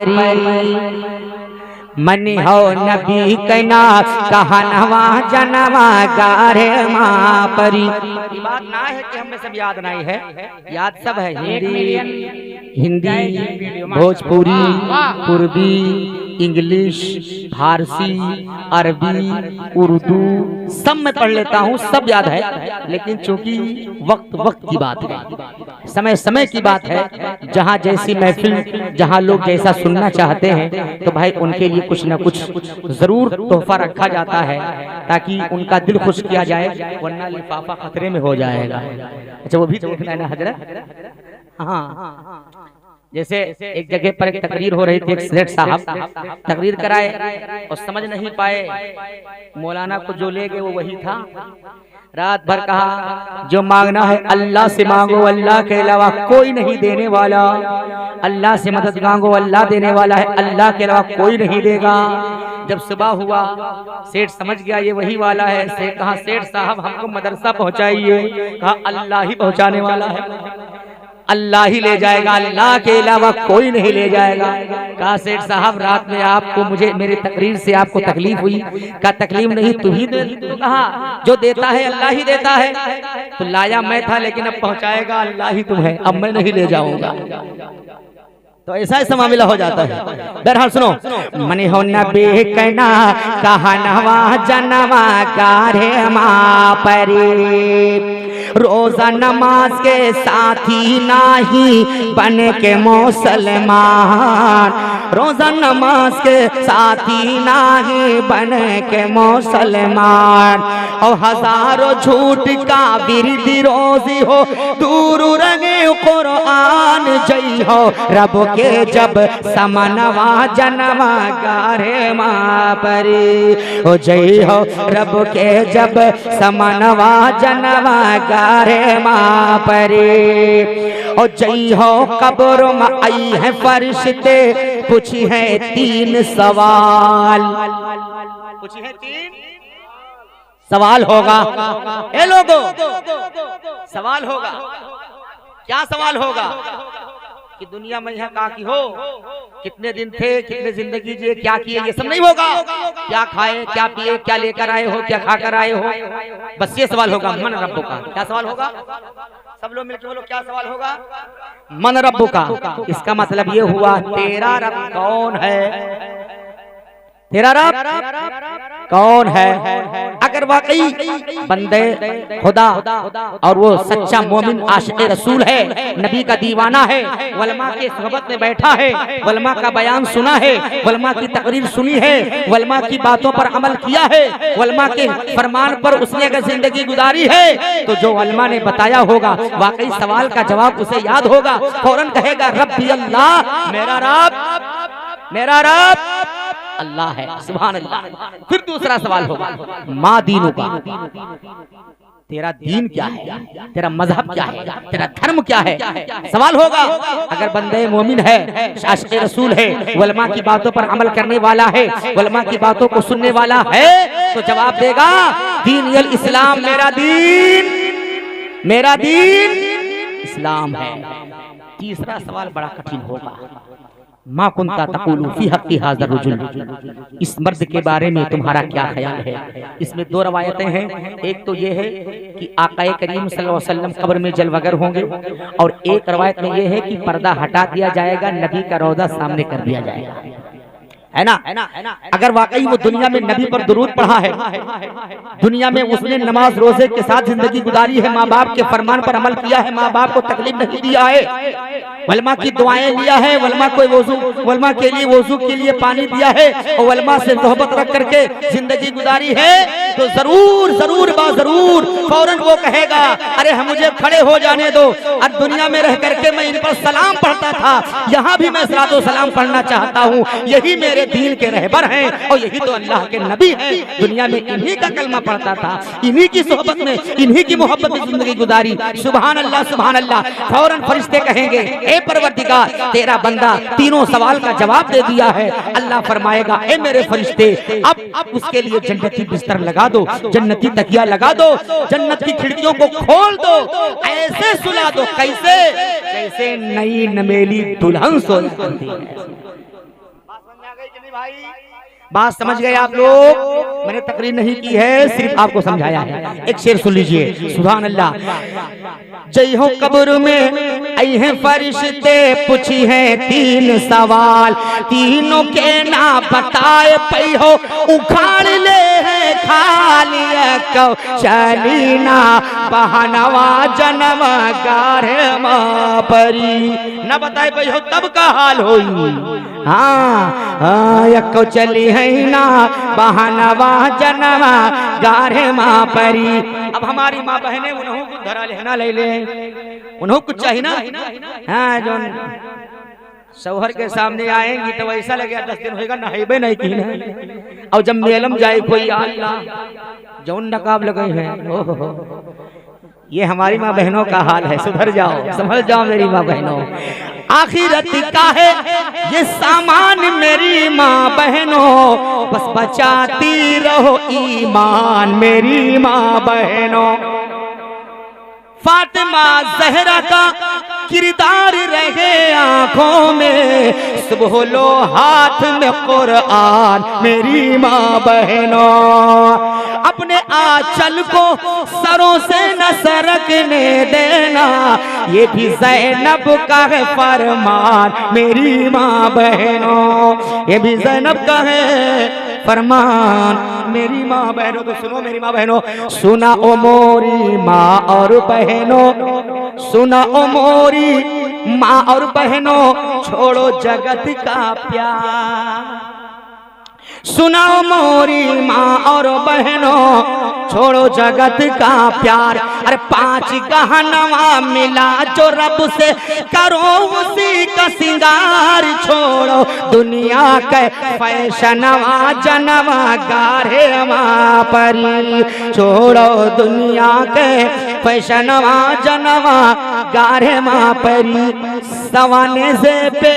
मन हो नबी कना कहनवा जनवा गारे माँ परी। ये बात ना है कि हमें सब याद नहीं है, याद सब है। हिंदी, भोजपुरी, पूर्वी, इंग्लिश, फारसी, अरबी, उर्दू सब मैं पढ़ लेता हूँ, सब याद है। लेकिन चूंकि वक्त की बात है, समय की बात है, जहाँ जैसी महफिल, जहाँ लोग जैसा सुनना चाहते हैं, तो भाई उनके लिए कुछ न कुछ जरूर तोहफा रखा जाता है ताकि उनका दिल खुश किया जाए, वरना लिफाफा खतरे में हो जाएगा। अच्छा, वो भी देखना है ना हजरत। हाँ, जैसे एक जगह पर एक तकरीर हो रही थी, एक सेठ साहब तकरीर कराए और समझ नहीं पाए, मौलाना को जो ले गए वो वही था। रात भर कहा जो मांगना है अल्लाह से मांगो, अल्लाह के अलावा कोई नहीं देने वाला। अल्लाह से मदद मांगो, अल्लाह देने वाला है, अल्लाह के अलावा कोई नहीं देगा। जब सुबह हुआ, सेठ समझ गया ये वही वाला है। सेठ कहा सेठ साहब हमको मदरसा पहुंचाइए। कहा अल्लाह ही पहुंचाने वाला है, अल्लाह ही ले जाएगा, अल्लाह के अलावा कोई नहीं ले जाएगा। कहा सेठ साहब रात में आपको मुझे मेरी तकरीर से आपको तकलीफ हुई? कहा तकलीफ नहीं, तू ही दे। कहा जो देता है अल्लाह ही देता है। तो लाया मैं था, लेकिन अब पहुंचाएगा अल्लाह ही तुम्हें, अब मैं नहीं ले जाऊंगा। तो ऐसा मामला हो जाता है। बहरहाल सुनो, मन हो नबी कहना कहनवा जनवा गारे माँ परी। रोजा नमाज के साथी नाही बन के मुसलमान। रोजा नमाज के साथी नाही बन के मुसलमान। और हजारों झूठ का बिरदी रोजी हो, दूर रंगे कुरान जई हो रब के जब समनवा जनवा गारे माँ परी। हो जई हो रब के जब समनवा जनवा गारे माँ परी। और जई हो कब्र में आई है फरिश्ते, पूछी है 3 सवाल। पूछी है 3 सवाल होगा। ए लोगों, सवाल होगा। क्या सवाल होगा? कि दुनिया में यहाँ कहाँ की हो, कितने दिन थे, कितने जिंदगी जिए, क्या किए, ये सब नहीं होगा। क्या खाए, क्या पिए, क्या लेकर आए हो, क्या खाकर आए हो, बस ये सवाल होगा। मन रब्बु का। क्या सवाल होगा? सब लोग मिलकर बोलो क्या सवाल होगा? मन रब्बु का। इसका मतलब ये हुआ तेरा रब कौन है? तेरा रब कौन है? अगर वाकई बंदे खुदा और वो सच्चा मोमिन आशिक़ रसूल है, नबी का दीवाना है, वलमा के सोहबत में बैठा है, वलमा का बयान सुना है, वलमा की तकरीर सुनी है, वलमा की बातों पर अमल किया है, वलमा के फरमान पर उसने अगर जिंदगी गुजारी है, तो जो वलमा ने बताया होगा वाकई सवाल का जवाब उसे याद होगा। फौरन कहेगा रब्बी अल्लाह, मेरा रब अल्लाह है। सुभान अल्लाह। फिर दूसरा सवाल होगा माँ दीनों का। तेरा दीन क्या है, तेरा मजहब क्या है, तेरा धर्म क्या है? सवाल होगा। अगर बंदे मोमिन है, आशिक़ रसूल है, वलमा की बातों पर अमल करने वाला है, वलमा की बातों को सुनने वाला है, तो जवाब देगा दीन अल इस्लाम, मेरा दीन इस्लाम है। तीसरा सवाल बड़ा कठिन होगा। माँ कुंता तक़ूलु फी हक़्क़ि हाज़ा रजुल। इस मर्द के बारे में तुम्हारा क्या ख्याल है? इसमें 2 रवायतें हैं। एक तो ये है कि आक़ाए करीम सल्लल्लाहु अलैहि वसल्लम कब्र में जलवगर होंगे, और एक रवायत में ये है कि पर्दा हटा दिया जाएगा, नबी का रौदा सामने कर दिया जाएगा, है ना? अगर वाकई वो दुनिया में नबी पर दुरूद पढ़ा है, दुनिया में उसने नमाज रोजे के साथ जिंदगी गुजारी है, माँ बाप के फरमान पर अमल किया है, माँ बाप को तकलीफ नहीं दिया है, वलमा की दुआएं लिया है, वलमा के लिए वजू के लिए पानी दिया है, और वलमा से सोहबत रख करके जिंदगी गुजारी है, तो जरूर बाजरूर फौरन वो कहेगा अरे हम मुझे खड़े हो जाने दो, अब दुनिया में रह करके मैं इन पर सलाम पढ़ता था, यहाँ भी मैं सलातो सलाम पढ़ना चाहता हूँ, यही मेरे दीन के रहबर हैं और यही तो अल्लाह के नबी हैं। दुनिया में इन्हीं का कलमा पढ़ता था, इन्हीं की सोहबत में, इन्हीं की मोहब्बत में जिंदगी गुजारी। सुभान अल्लाह, सुभान अल्लाह। फौरन फरिश्ते कहेंगे ए परवरदिगार, तेरा बंदा 3 सवाल का जवाब दे दिया है। अल्लाह फरमाएगा ए मेरे फरिश्ते, अब उसके लिए जन्नती बिस्तर लगा दो, जन्नती तकिया लगा दो, जन्नत की खिड़कियों को खोल दो, ऐसे सुला दो कैसे, जैसे नई नमेली दुल्हन सो जाती है। बात समझ में आ गई कि नहीं भाई? बात समझ गए आप लोग? मैंने तकरीर नहीं की है, सिर्फ आपको समझाया है। एक शेर सुन लीजिए, सुभान अल्लाह। जय हो कब्र में आई है फरिश्ते, पूछी है 3 सवाल, तीनों के ना बताए पई हो, उखाड़ ले है खाली कौ चली ना बहनवा जन्म गारे माँ परी। न बताए पई हो तब का हाल होई। हाँ यको चली है ना बहनवा जन्मा गारे माँ परी। अब हमारी माँ बहने उन्हों को धरा लेना ले ले, उन्हों कुछ चाहिए ना। हाँ जो शौहर के सामने आएंगी तो ऐसा लगेगा 10 दिन होगा नहाइबे नहीं की ना। और जब मेलम जाए कोई अल्लाह जौन नकाब लगे हैं। ये हमारी माँ बहनों का हाल है, सुधर जाओ, समझ जाओ मेरी माँ बहनों। आखिरत का है ये सामान मेरी माँ बहनों, बस बचाती रहो ईमान मेरी माँ बहनों। फातिमा जहरा का किरदार रहे आंखों में, सुबह लो हाथ में कुरान मेरी माँ बहनों। अपने आंचल को सरों से न सरकने देना, ये भी ज़ैनब का है फरमान मेरी माँ बहनों, ये भी ज़ैनब का है फरमान मेरी माँ बहनों। तो सुनो मेरी माँ बहनों, सुना ओ मोरी माँ और बहनों, सुना ओ मोरी माँ और बहनों, छोड़ो जगत का प्यार। सुनाओ मोरी माँ और बहनों, छोड़ो जगत का प्यार। अरे 5 गहनवा मिला जो रब से, करो उसी का सिंगार। छोड़ो दुनिया के फैशनवा जनवा गारे माँ परी, छोड़ो दुनिया के फैशनवा जनवा गारे माँ परी। सवाने से पे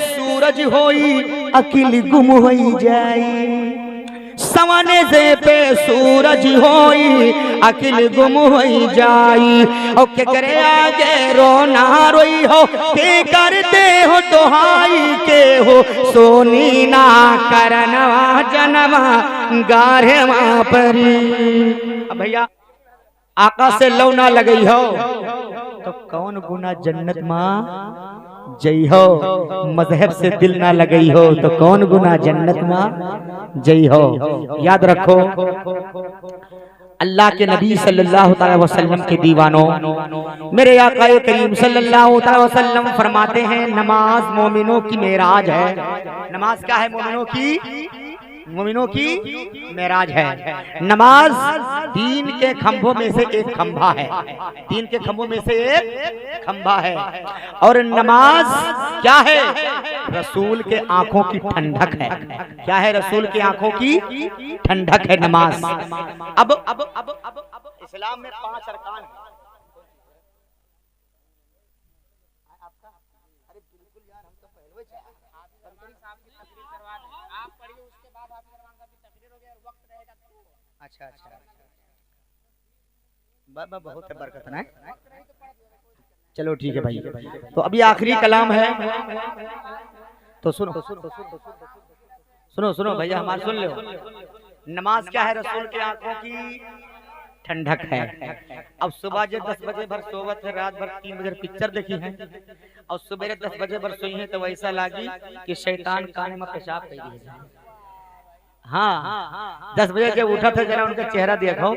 सूरज होई अकिल गुम होई जाई, सवाने से पे सूरज होई अकिल गुम होई जाई। और के करे आगे रोना रोई हो, के करते हो दोहाई के हो, सोनी ना करनवा जनवा गारे माँ परी। अब भैया आकाश से लौ ना लगई हो तो कौन गुना जन्नत माँ जई हो, मजहब से दिल ना लगई हो तो कौन गुना जन्नत माँ जई हो। याद रखो अल्लाह के नबी सल्लल्लाहु अलैहि वसल्लम के दीवानों, मेरे आका करीम सल्लल्लाहु अलैहि वसल्लम फरमाते हैं, नमाज मोमिनों की मेराज है। नमाज क्या है? मोमिनों की मेराज है। नमाज दीन के खंभों में से एक खंभा है, दीन के खंभों में से एक खंभा है। और नमाज क्या है? रसूल के आंखों की ठंडक है। क्या है? रसूल की आंखों की ठंडक है नमाज। अब इस्लाम में 5 अरकान है। अच्छा बहुत है बरकत ना। चलो ठीक है भाई, तो अभी आखिरी कलाम है तो सुनो सुनो सुनो भैया हमारे सुन लो। नमाज क्या है? रसूल की आंखों की ठंडक है। अब सुबह जो 10 बजे भर सोवत है, रात भर 3 बजे पिक्चर देखी है, और सुबह 10 बजे भर सोई है तो वैसा लागी कि शैतान कान में पेशाब कर दिया। हाँ 10 बजे जब उठा था जरा उनका चेहरा देखो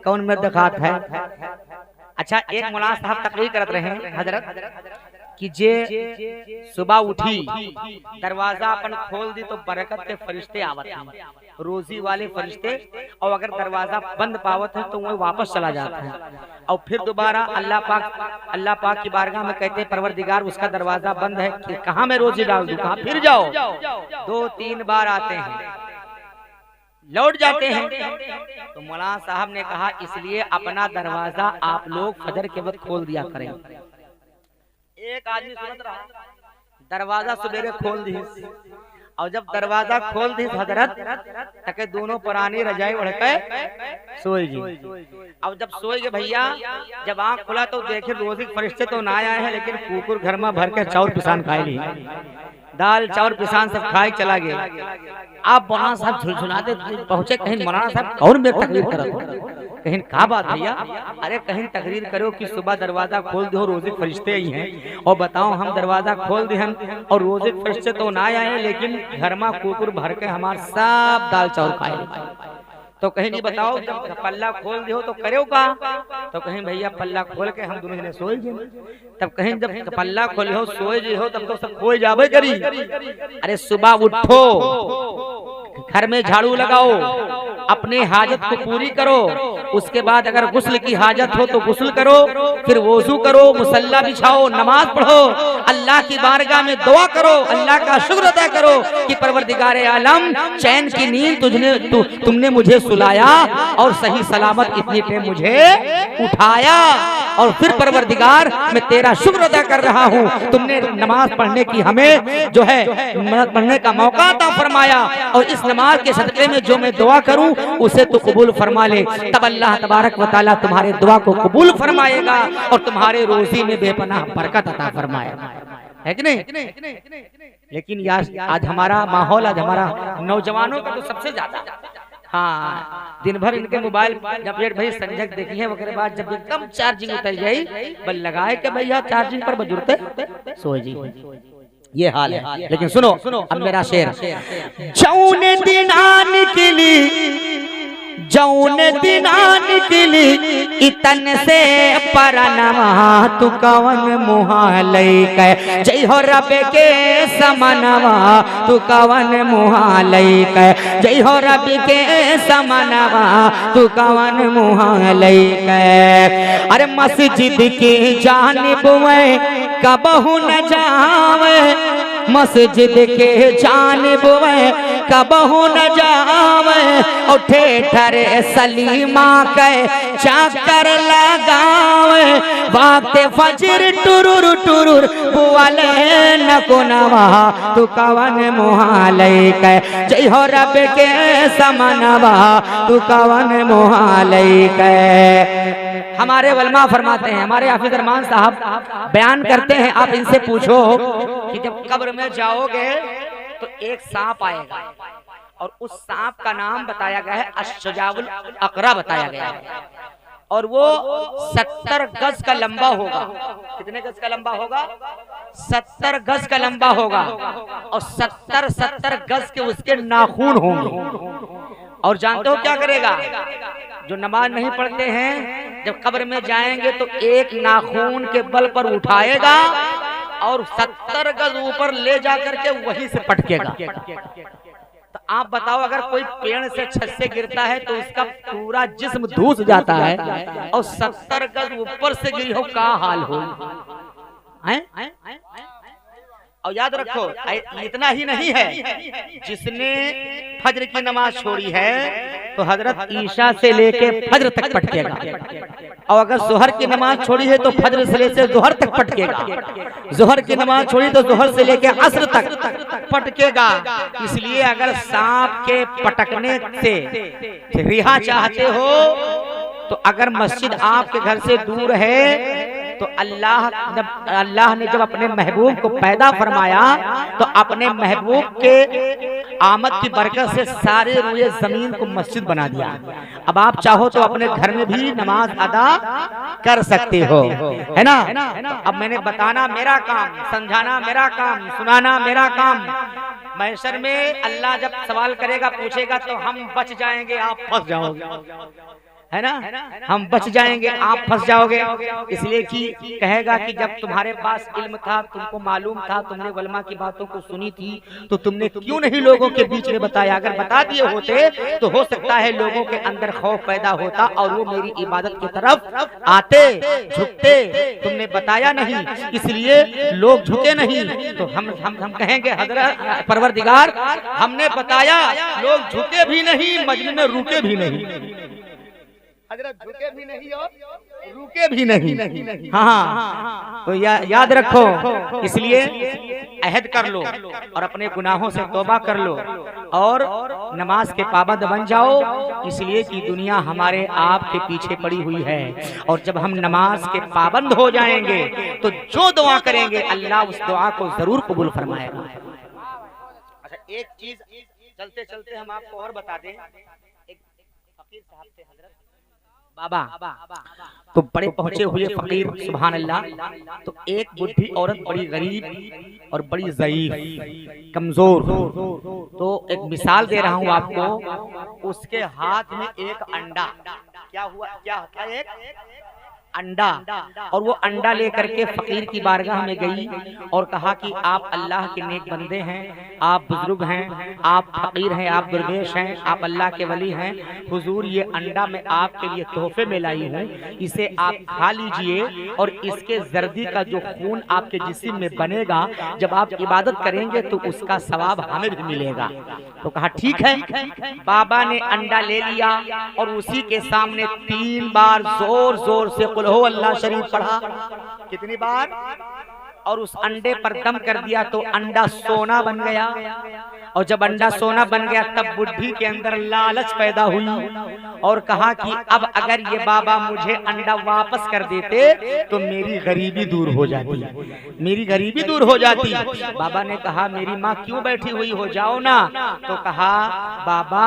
कौन में दिखात है। अच्छा एक मौलाना साहब तकरीर करत रहे हजरत कि जे सुबह उठी दरवाजा अपन खोल दी तो बरकत के फरिश्ते आवत हैं, रोजी वाले फरिश्ते, और अगर दरवाजा बंद पावत है तो वो वापस चला जाता है। और फिर दोबारा अल्लाह पाक की बारगाह में कहते हैं, परवरदिगार उसका दरवाजा बंद है कि कहाँ मैं रोजी डाल दूं, कहाँ फिर जाओ। 2-3 बार आते हैं, लौट जाते हैं। तो मौलाना साहब ने कहा इसलिए अपना दरवाजा आप लोग फजर के वक्त खोल दिया करें। एक आदमी सुनत रहा, दरवाजा सवेरे खोल दी, और जब दरवाजा खोल दी हजरत तक दोनों पुरानी रजाई उड़ के सोएगी। अब जब सोएगी भैया, जब आंख खुला तो देखे रोजी फरिश्ते तो ना आए हैं, लेकिन कुकुर घर में भर के चाउर पिसान खाए ली। दाल चावल पिसान सब खाए चला गया। आप मौलाना साहब झुलझुलाते पहुंचे, कहीं मौलाना साहब और मेरे तकरीर करो, कहीं कहा बात भैया, अरे कहीं तकरीर करो कि सुबह दरवाजा खोल दो रोजे फरिश्ते ही हैं, और बताओ हम दरवाजा खोल दे और रोजे फरिश्ते तो ना आए, लेकिन घर में कुकुर भर के हमारे सब दाल चावल खाए। तो कहीं नहीं बताओ जब पल्ला खोल दियो तो करो का, तो कहीं भैया पल्ला खोल के हम दोनों जने सोए जे, तब कहीं जब पल्ला खोलियो सोए जे हो तब तो सब खोए जाबे करी। अरे सुबह उठो, घर में झाड़ू लगाओ, अपने हाजत को पूरी करो, उसके बाद अगर गुस्ल की हाजत हो तो गुस्ल करो, फिर वोजू करो, मुसल्ला बिछाओ, नमाज पढ़ो, अल्लाह की बारगाह में दुआ करो, अल्लाह का शुक्र अदा करो कि परवरदिगारे आलम चैन की नींद तुमने मुझे सुलाया और सही सलामत इतनी टाइम मुझे उठाया, और फिर परवरदिगार मैं तेरा शुक्र अदा कर रहा हूँ, तुमने नमाज पढ़ने की हमें जो है पढ़ने का मौका अता फरमाया, और इस नमाज के सदक़े में जो मैं दुआ करूं उसे तो कबूल फरमा ले, तब अल्लाह तबारक व तआला तुम्हारे दुआ को कबूल फरमाएगा और तुम्हारे रोजी में बेपनाह बरकत अता फरमाएगा, है कि नहीं? लेकिन आज हमारा माहौल, आज हमारा नौजवानों का तो सबसे ज्यादा, हाँ दिन भर इनके मोबाइल जब भाई संजक देखी है वगैरह बाद जब एकदम चार्जिंग उतर जाई बल लगाए के भैया चार्जिंग पर बजुरते सो जी, ये हाल है। लेकिन सुनो अब मेरा शेर, जौने दिना निकली इतन से परनवा तू कवन मुहालई कह, जय हो रब के समनवा तू कवन मुहालई कह, जय हो रब के समनवा तू कवन मुहालई कह। अरे मस्जिद की जानिब वे कबहू न जावे, मस्जिद के जानिब वे कबहू न जावे, और ठेठरे सलीमा के चाकर लगावे, वक्त फजर टुरुर टुरुर बुआले न कोनवा तू कवन मुहालई कह, जय हो रब के समनवा तू कवन मुहालई कह। हमारे वलमा फरमाते हैं, हमारे हाफिज रहमान साहब बयान करते हैं, आप इनसे पूछो कि जब कब्र में जाओगे तो एक सांप आएगा और उस सांप का नाम बताया गया है अश्शजाउल अकरा बताया गया है, और वो 70 गज का लंबा होगा। कितने गज का लंबा होगा? 70 गज का लंबा होगा, और 70 गज के उसके नाखून होंगे। और जानते हो क्या करेगा? जो नमाज नहीं पढ़ते हैं जब कब्र में जाएंगे तो एक नाखून के बल पर उठाएगा और 70 गज ऊपर ले जाकर के वहीं से पटकेगा। तो आप बताओ अगर कोई पेड़ से छत से गिरता है तो उसका पूरा जिस्म धूस जाता है, और 70 गज ऊपर से गिरी हो क्या हाल हो। और याद रखो इतना ही नहीं है, जिसने फज्र की नमाज छोड़ी है तो हजरत ईशा से लेके फज्र तक पटकेगा, और अगर जोहर की नमाज छोड़ी है तो फज्र से लेके जोहर तक पटकेगा, जोहर की नमाज छोड़ी तो जोहर से लेके असर तक पटकेगा। इसलिए अगर सांप के पटकने से रिहा चाहते हो तो अगर मस्जिद आपके घर से दूर है तो अल्लाह ने जब अपने महबूब को पैदा फरमाया तो अपने महबूब के आमद की बरकत से सारे रुए जमीन को मस्जिद बना दिया। अब आप चाहो तो अपने घर में भी नमाज अदा कर सकते हो, है ना? अब मैंने बताना मेरा काम, समझाना मेरा काम, सुनाना मेरा काम। महशर में अल्लाह जब सवाल करेगा पूछेगा तो हम बच जाएंगे, आप फंस जाओगे, है ना? हम बच जाएंगे, आप फंस जाओगे। इसलिए कि कहेगा कि जब तुम्हारे पास इल्म था, तुमको मालूम था, तुमने वलमा की बातों को सुनी थी, तो तुमने क्यों नहीं लोगों के बीच में बताया? अगर बता दिए होते तो हो सकता है लोगों के अंदर खौफ पैदा होता और वो मेरी इबादत की तरफ आते, झुकते। तुमने बताया नहीं, इसलिए लोग झुके नहीं। तो हम कहेंगे हजरत परवरदिगार हमने बताया, लोग झुके भी नहीं, मजलिस में रुके भी नहीं, हजरत झुके भी नहीं और रुके भी नहीं। हाँ, तो याद रखो। इसलिए अहद कर लो और अपने गुनाहों से तौबा कर लो और नमाज के पाबंद बन जाओ, इसलिए कि दुनिया हमारे आपके पीछे पड़ी हुई है। और जब हम नमाज के पाबंद हो जाएंगे तो जो दुआ करेंगे अल्लाह उस दुआ को जरूर कबूल फरमाएगा। अच्छा एक चीज चलते चलते हम आपको और बता दें, एक फकीर साहब थे हजरत बाबा, तो बड़े पहुंचे हुए फकीर, सुभान अल्लाह। तो एक बुढ़ी औरत बड़ी गरीब और बड़ी ज़ईफ कमजोर, तो एक मिसाल दे रहा हूं आपको। उसके हाथ में एक अंडा, क्या हुआ, क्या था, एक अंडा, और वो अंडा लेकर के फकीर की बारगाह में गई और कहा कि आप अल्लाह के नेक बंदे हैं, आप बुजुर्ग हैं, आप फकीर हैं, आप दुर्वेश हैं, आप अल्लाह के वली हैं, हुजूर ये अंडा मैं आपके लिए तोहफे में लाई हूँ, इसे आप खा लीजिए और इसके जर्दी का जो खून आपके जिस्म में बनेगा, जब आप इबादत करेंगे तो उसका सवाब हमें भी मिलेगा। तो कहा ठीक है। बाबा ने अंडा ले लिया और उसी के सामने 3 बार जोर जोर से कुल हो अल्लाह शरीफ पढ़ा। कितनी बार? और उस अंडे पर दम कर दिया तो अंडा सोना बन गया। और जब अंडा सोना बन गया तब बुढ़ी के अंदर लालच पैदा हुई और कहा कि अब अगर ये बाबा मुझे अंडा वापस कर देते तो मेरी गरीबी दूर हो जाती, मेरी गरीबी दूर हो जाती। बाबा ने कहा मेरी माँ क्यों बैठी हुई हो, जाओ ना। तो कहा बाबा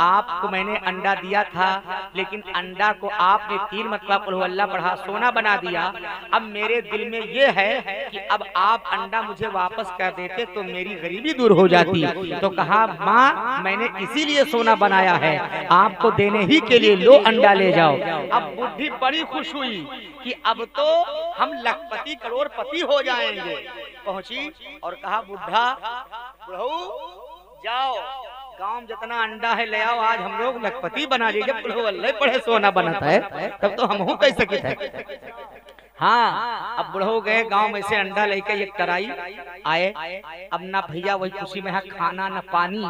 आपको मैंने अंडा दिया था, लेकिन अंडा को आपने 3 मरतबा कुल हु अल्लाह पढ़ा सोना बना दिया। अब मेरे दिल में ये है कि अब आप अंडा मुझे वापस कर देते तो मेरी गरीबी दूर हो जाती। तो कहा माँ मैंने इसीलिए सोना बनाया है, आपको देने ही के लिए, लो अंडा ले जाओ। अब बुढ़ी बड़ी खुश हुई कि अब तो हम लखपति करोड़पति हो जाएंगे। पहुंची और कहा बुढ़ा बुढ़ऊ जाओ गांव जितना अंडा है ले आओ, आज हम लोग लखपति बना लीजिए। जब अल्लाह पढ़े सोना बनाता है तब तो हम कह सके थे। हाँ अब बुढ़ो गए गांव में से अंडा लेके एक तराई आए। अब ना भैया वही खुशी में है खाना न पानी।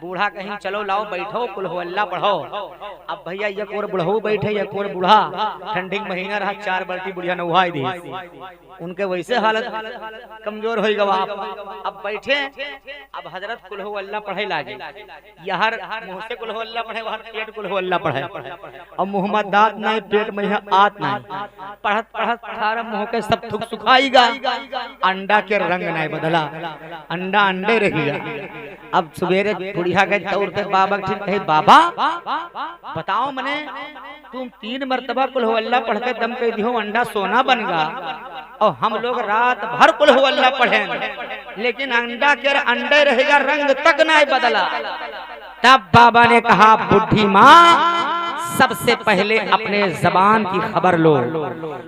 बूढ़ा कहीं चलो लाओ बैठो कुल हो अल्लाह पढ़ो। अब भैया एक और बुढ़ऊ बैठे एक और बूढ़ा, ठंडी महीना रहा 4 बाल्टी बुढ़िया नहाई दी, उनके वैसे हालत कमजोर हो गवा। अब बैठे अब हजरत कुल हो अल्लाह पढ़े लागे, यार मुंह से कुल हो अल्लाह पढ़े, वहां पेट कुल हो अल्लाह पढ़े। अब मुंह में दांत नहीं, पेट में आत नहीं, पढ़त पढ़त सारा मुंह के सब थुक सुखाईगा, अंडा के रंग नहीं बदला, अंडा अंडे रहेगा। अब सवेरे बुढ़िया गए दौड़ते बाबा ठीक कहे बाबा बताओ मने तुम 3 मरतबा कुल हो अल्लाह पढ़ के दम कह दियो अंडा सोना बन गा, और हम लोग रात भर कुल हो अल्लाह पढ़ेंगे लेकिन अंडा के अंडे रहेगा, रंग तक नहीं बदला। तब बाबा ने कहा बुढ़ी माँ सबसे पहले अपने जबान की खबर लो,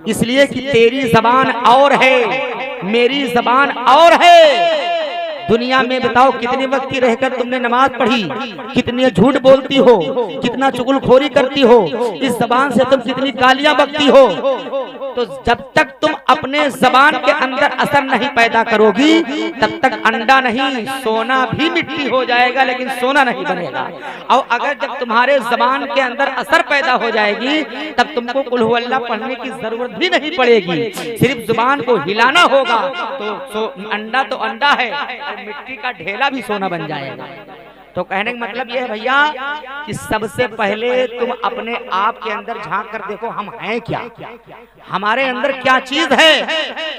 इसलिए कि तेरी जबान और है मेरी जबान और है। दुनिया में बताओ कितने वक्त की रहकर तुमने नमाज पढ़ी, कितनी झूठ बोलती हो, कितना चुगलखोरी करती हो, इस जबान से तुम कितनी गालियां बकती हो। तो जब तक तुम अपने जबान के अंदर असर नहीं पैदा करोगी तब तक अंडा नहीं सोना भी मिट्टी हो जाएगा लेकिन सोना नहीं बनेगा। और अगर जब तुम्हारे जबान के अंदर असर पैदा हो जाएगी तब तुमको कुल हु अल्लाह पढ़ने की जरूरत भी नहीं पड़ेगी, सिर्फ जुबान को हिलाना होगा तो अंडा तो अंडा है, मिट्टी का ढेला भी सोना बन जाएगा। तो कहने का मतलब यह है भैया कि सबसे पहले तुम अपने आप के अंदर झांक कर देखो हम हैं क्या, हमारे अंदर क्या चीज है,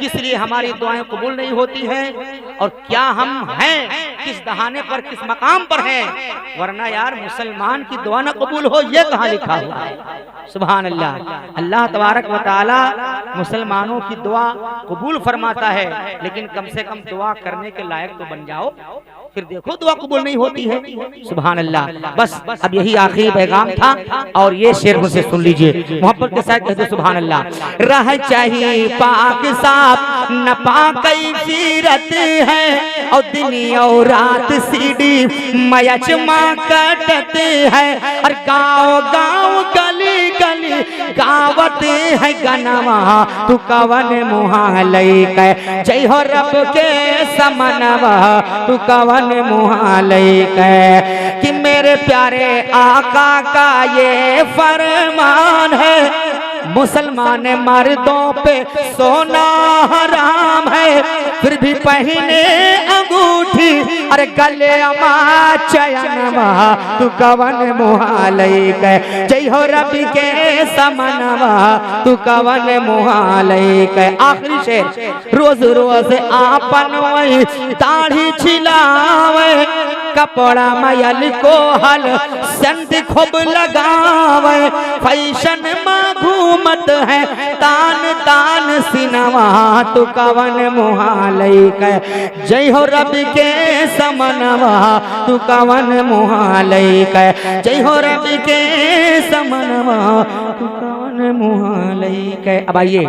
किस लिए हमारी दुआएं कबूल नहीं होती हैं, और क्या हम हैं, किस दहाने पर किस मकाम पर हैं। वरना यार मुसलमान की दुआ न कबूल हो ये कहाँ लिखा हुआ है? सुभान अल्लाह। अल्लाह तबारक व तआला मुसलमानों की दुआ कबूल फरमाता है, लेकिन कम से कम दुआ करने के लायक तो बन जाओ, फिर देखो दुआ कबूल नहीं होती है। सुभान अल्लाह। बस अब यही आखिरी पैगाम था और ये शेर मुझसे सुन लीजिए, मोहब्बत के साथ कहते सुभान अल्लाह। रह चाहिए पाक साफ न पाकई सीरत है, और दिन और रात सीढ़ी मयचमा कटत है, और गाँव गाँव गली गली गावत है गनवा, तू कवन मुहा लई के जय हो रब के समनवा, तू कवन मुहा लई के। कि मेरे प्यारे आका का ये फरमान है, मुसलमान मर्दों पे सोना हराम है, फिर भी पहने अंगूठी, अरे गले अमा चयनवा तू कवन मुहालई के, जय हो रबी के समनवा तू कवन मुहालई के। आखिरी शेर, रोज रोज आपन वही दाढ़ी छिलावे, कपड़ा मयल को हल संत खूब लगावे, फैशन में घूमत है तान तान सिनवा तू कवन मुहालई के, जय हो रबी के समनवा तू कवन मुहालई के, जय हो रबी के समनवा तू कवन मुहालई के। अब आइए